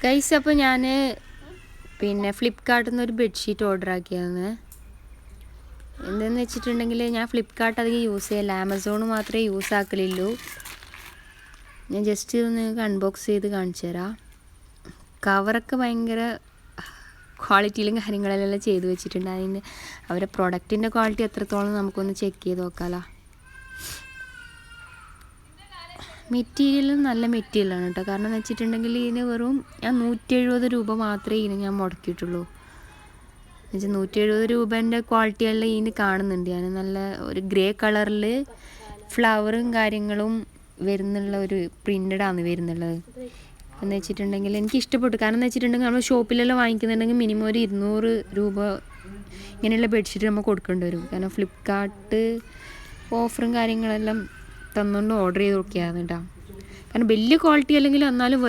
Guys, അപ്പോൾ ഞാൻ പിന്നെ ഫ്ലിപ്കാർട്ടിൽ നിന്ന് ഒരു ബെഡ്ഷീറ്റ് ഓർഡർ ആക്കിയായിരുന്നു. എന്തെന്ന് വെച്ചിട്ടുണ്ടെങ്കിൽ ഞാൻ ഫ്ലിപ്കാർട്ട് അധികം യൂസ് ചെയ്യില്ല, ആമസോൺ മാത്രമേ യൂസ് ആക്കലുള്ളൂ. ഞാൻ ജസ്റ്റ് നിങ്ങൾക്ക് അൺബോക്സ് ചെയ്ത് കാണിച്ചു തരാം. കവറൊക്കെ ഭയങ്കര ക്വാളിറ്റിയിലും കാര്യങ്ങളെല്ലാം ചെയ്ത് വെച്ചിട്ടുണ്ട്. അതിൻ്റെ അവരുടെ പ്രൊഡക്റ്റിൻ്റെ ക്വാളിറ്റി എത്രത്തോളം നമുക്കൊന്ന് ചെക്ക് ചെയ്ത് നോക്കാമല്ലോ. മെറ്റീരിയലും നല്ല മെറ്റീരിയലാണ് കേട്ടോ. കാരണം എന്ന് വെച്ചിട്ടുണ്ടെങ്കിൽ ഇതിന് വെറും ഞാൻ 170 രൂപ മാത്രമേ ഇതിന് ഞാൻ മുടക്കിയിട്ടുള്ളൂ. എന്നുവെച്ചാൽ 170 രൂപേൻ്റെ ക്വാളിറ്റിയെല്ലാം ഇതിന് കാണുന്നുണ്ട്. ഞാൻ നല്ല ഒരു ഗ്രേ കളറിൽ ഫ്ലവറും കാര്യങ്ങളും വരുന്നുള്ള ഒരു പ്രിൻ്റഡാണ് വരുന്നുള്ളത്. എന്ന് വെച്ചിട്ടുണ്ടെങ്കിൽ എനിക്ക് ഇഷ്ടപ്പെട്ടു. കാരണം എന്ന് വെച്ചിട്ടുണ്ടെങ്കിൽ നമ്മൾ ഷോപ്പിലെല്ലാം വാങ്ങിക്കുന്നുണ്ടെങ്കിൽ മിനിമം ഒരു 200 രൂപ ഇങ്ങനെയുള്ള ബെഡ്ഷീറ്റ് നമ്മൾ കൊടുക്കേണ്ടി വരും. കാരണം ഫ്ലിപ്കാർട്ട് ഓഫറും കാര്യങ്ങളെല്ലാം തന്നുകൊണ്ട് ഓർഡർ ചെയ്ത് നോക്കിയാണ് കേട്ടോ. കാരണം വലിയ ക്വാളിറ്റി അല്ലെങ്കിൽ എന്നാലും